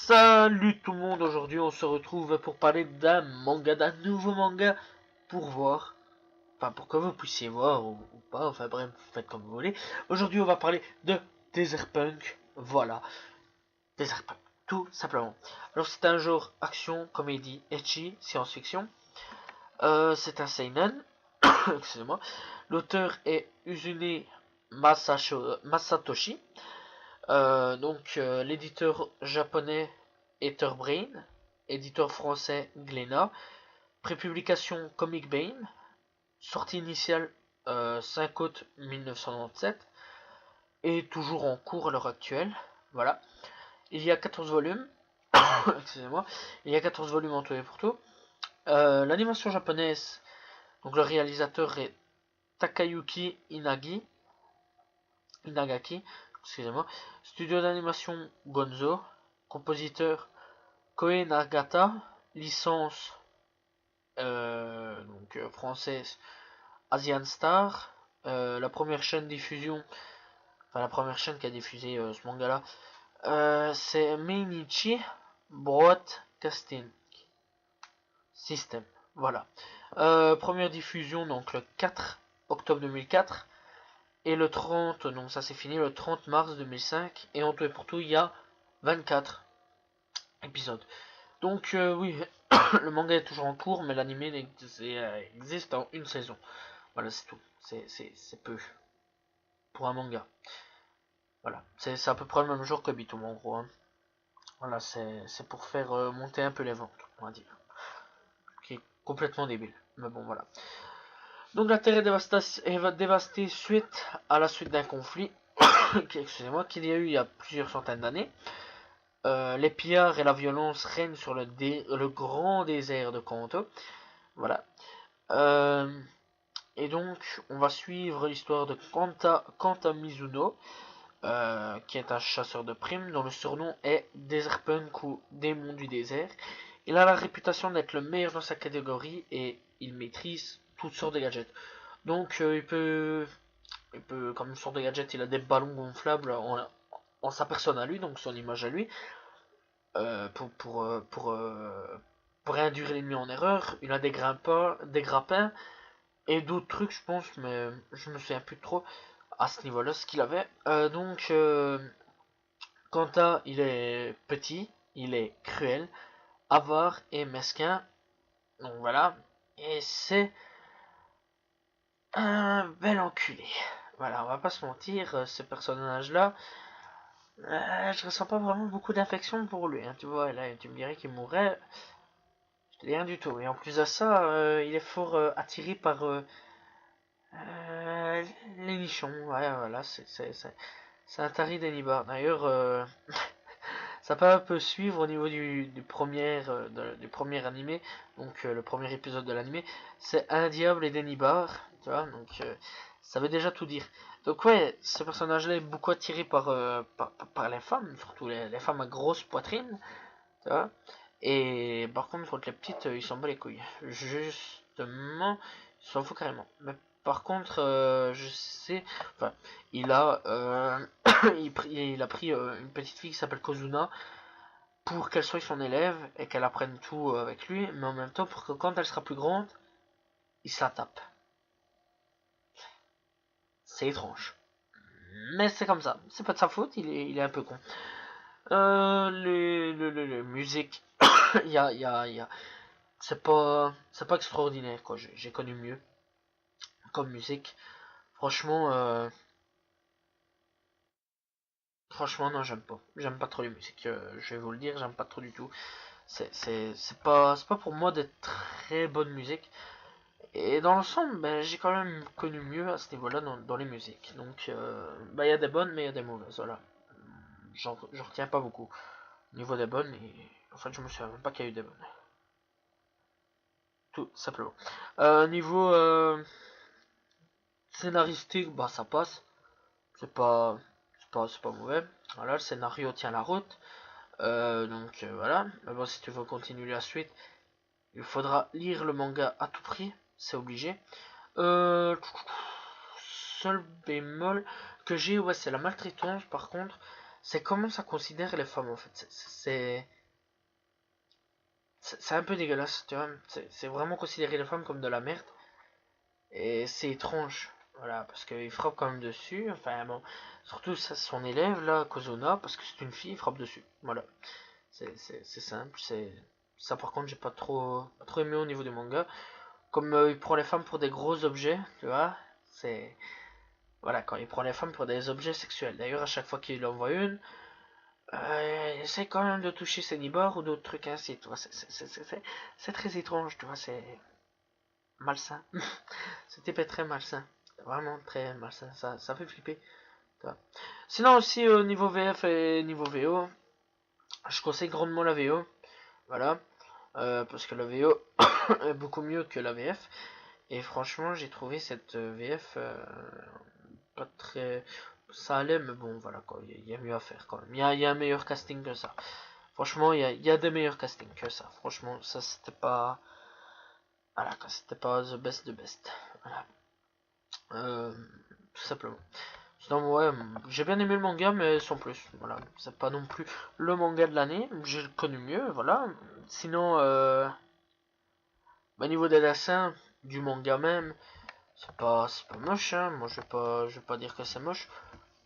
Salut tout le monde, aujourd'hui on se retrouve pour parler d'un manga, d'un nouveau manga, pour voir, enfin pour que vous puissiez voir ou pas, enfin bref, vous faites comme vous voulez. Aujourd'hui on va parler de Punk, voilà, Punk, tout simplement. Alors c'est un genre action, comédie, ecchi, science-fiction, c'est un seinen, excusez-moi, l'auteur est Uzune Masatoshi. L'éditeur japonais Etherbrain, éditeur français Glénat, prépublication Comic Bane, sortie initiale 5 août 1997 et toujours en cours à l'heure actuelle. Voilà. Il y a 14 volumes. Excusez-moi. Il y a 14 volumes en tout et pour tout. L'animation japonaise, donc le réalisateur est Takayuki Inagaki, excusez-moi. Studio d'animation Gonzo, compositeur Koei Nagata, licence française Asian Star, la première chaîne diffusion, enfin la première chaîne qui a diffusé ce manga là, c'est Meinichi Broadcasting System, voilà. Première diffusion donc le 4 octobre 2004 et le 30, donc ça c'est fini, le 30 mars 2005 et en tout et pour tout il y a 24 épisodes. Donc oui, le manga est toujours en cours, mais l'anime existe en une saison. Voilà, c'est tout. C'est peu pour un manga. Voilà, c'est à peu près le même jour que Bitoum en gros. Hein. Voilà, c'est pour faire monter un peu les ventes, on va dire. Qui est complètement débile. Mais bon, voilà. Donc la Terre est dévastée à la suite d'un conflit, excusez-moi, qu'il y a eu il y a plusieurs centaines d'années. Les pillards et la violence règnent sur le grand désert de Kanto. Voilà. Et donc, on va suivre l'histoire de Kanta Mizuno, qui est un chasseur de primes, dont le surnom est Desert Punk ou Démon du désert. Il a la réputation d'être le meilleur dans sa catégorie et il maîtrise toutes sortes de gadgets. Donc, comme une sorte de gadget, il a des ballons gonflables en sa personne à lui, donc son image à lui, pour induire l'ennemi en erreur. Il a des grappins et d'autres trucs, je pense, mais je me souviens plus trop à ce niveau-là ce qu'il avait. Kanta, il est petit, il est cruel, avare et mesquin. Donc voilà. Et c'est un bel enculé. Voilà, on va pas se mentir, ce personnage-là, je ressens pas vraiment beaucoup d'affection pour lui. Hein, tu vois, là, tu me dirais qu'il mourrait. Je te dis rien du tout. Et en plus de ça, il est fort attiré par les nichons. Ouais, voilà, c'est un tari d'Anibar. D'ailleurs, ça peut un peu suivre au niveau du premier animé, donc le premier épisode de l'animé, c'est un diable et Denibar, tu vois, donc ça veut déjà tout dire. Donc ouais, ce personnage-là est beaucoup attiré par les femmes, surtout les femmes à grosse poitrine, tu vois, et par contre les petites, ils s'en bat les couilles. Justement, ils s'en foutent carrément. Mais par contre, je sais, enfin, il a, il a pris une petite fille qui s'appelle Kozuna pour qu'elle soit son élève et qu'elle apprenne tout avec lui, mais en même temps pour que quand elle sera plus grande, il se la tape. C'est étrange. Mais c'est comme ça. C'est pas de sa faute, il est un peu con. Les musiques, c'est pas extraordinaire quoi. J'ai connu mieux comme musique. Franchement, franchement non j'aime pas. J'aime pas trop les musiques. Je vais vous le dire, j'aime pas trop du tout. C'est pas pour moi d'être très bonne musique. Et dans l'ensemble, ben, j'ai quand même connu mieux à ce niveau-là dans les musiques. Donc, ben, il y a des bonnes, mais il y a des mauvaises. Voilà. J'en retiens pas beaucoup. Au niveau des bonnes, en fait, je me souviens même pas qu'il y a eu des bonnes. Tout simplement. Niveau scénaristique, bah ça passe. C'est pas mauvais. Voilà, le scénario tient la route. Voilà. Mais bon, si tu veux continuer la suite, il faudra lire le manga à tout prix. C'est obligé. Euh, Seul bémol que j'ai, ouais, c'est la maltraitance. Par contre, c'est comment ça considère les femmes en fait. c'est un peu dégueulasse, tu vois. C'est vraiment considérer les femmes comme de la merde. Et c'est étrange. Voilà, parce qu'il frappe quand même dessus. Enfin bon, surtout ça, son élève là, Kozuna, parce que c'est une fille, il frappe dessus. Voilà, c'est simple. C'est ça par contre, j'ai pas trop aimé au niveau du manga. Comme il prend les femmes pour des gros objets, tu vois. C'est voilà, quand il prend les femmes pour des objets sexuels. D'ailleurs, à chaque fois qu'il en voit une, il essaie quand même de toucher ses nibards ou d'autres trucs ainsi, tu vois. C'est très étrange, tu vois. C'est malsain. Ce type est très malsain. Vraiment très malsain. Ça fait flipper. Sinon aussi au niveau VF et niveau VO, je conseille grandement la VO. Voilà. Parce que la VO est beaucoup mieux que la VF. Et franchement, j'ai trouvé cette VF pas très... Ça allait, mais bon, voilà quoi. Il y a mieux à faire quand même. Il y a un meilleur casting que ça. Franchement, il y a des meilleurs castings que ça. Franchement, ça c'était pas... Voilà, c'était pas the best de best. Voilà. Tout simplement. Sinon, ouais, j'ai bien aimé le manga, mais sans plus. Voilà, c'est pas non plus le manga de l'année. J'ai connu mieux, voilà. Sinon, au niveau des dessins, du manga même, c'est pas moche, hein. Moi, je vais pas dire que c'est moche.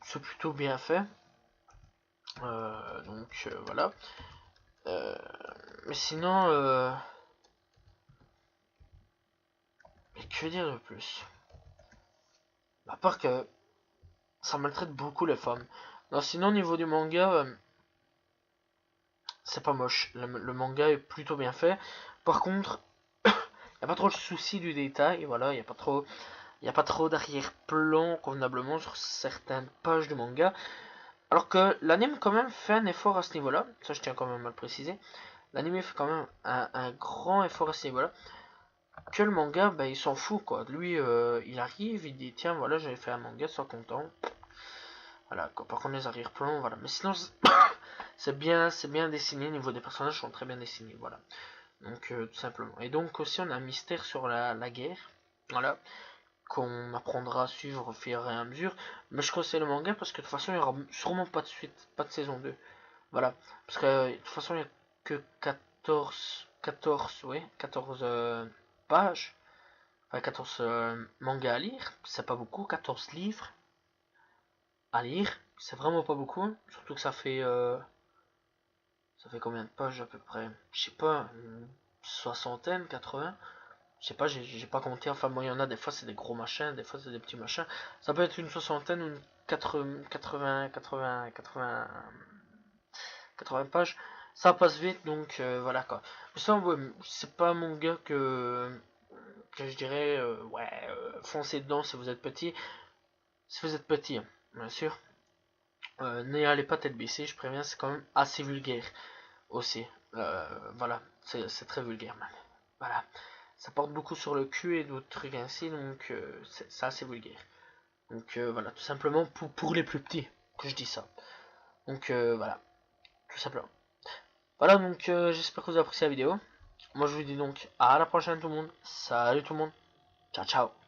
C'est plutôt bien fait. Voilà. Euh, mais sinon, mais que dire de plus? À part que ça maltraite beaucoup les femmes. Non, sinon, au niveau du manga, c'est pas moche. Le manga est plutôt bien fait. Par contre, il n'y a pas trop le souci du détail. Voilà, il y a pas trop d'arrière-plan convenablement sur certaines pages du manga. Alors que l'anime quand même fait un effort à ce niveau-là. Ça, je tiens quand même à le préciser. L'anime fait quand même un grand effort à ce niveau-là. Que le manga, bah, il s'en fout quoi. Lui, il arrive, il dit tiens, voilà, j'avais fait un manga, sois content. Voilà, quoi. Par contre, les arrière-plans, voilà. Mais sinon, c'est bien dessiné. Au niveau des personnages, sont très bien dessinés. Voilà. Donc, tout simplement. Et donc, aussi, on a un mystère sur la guerre. Voilà. Qu'on apprendra à suivre au fur et à mesure. Mais je conseille le manga parce que de toute façon, il n'y aura sûrement pas de suite, pas de saison 2. Voilà. Parce que de toute façon, il n'y a que 14 ouais, 14 pages. Enfin, 14 mangas à lire. C'est pas beaucoup. 14 livres à lire. C'est vraiment pas beaucoup. Surtout que ça fait combien de pages à peu près? Je sais pas, une soixantaine, 80. Je sais pas, j'ai pas compté. Enfin, bon, il y en a des fois, c'est des gros machins, des fois, c'est des petits machins. Ça peut être une soixantaine ou une 80 pages. Ça passe vite, donc voilà quoi. Mais ça, ouais, c'est pas mon gars que je dirais, ouais, foncez dedans si vous êtes petit. Si vous êtes petit, hein, bien sûr. N'y allez pas tête baissée, je préviens, c'est quand même assez vulgaire aussi. Voilà, c'est très vulgaire même. Voilà, ça porte beaucoup sur le cul et d'autres trucs ainsi, donc c'est assez vulgaire. Donc voilà, tout simplement pour les plus petits que je dis ça. Donc voilà, tout simplement. Voilà, donc j'espère que vous avez apprécié la vidéo. Moi je vous dis donc à la prochaine tout le monde. Salut tout le monde. Ciao ciao.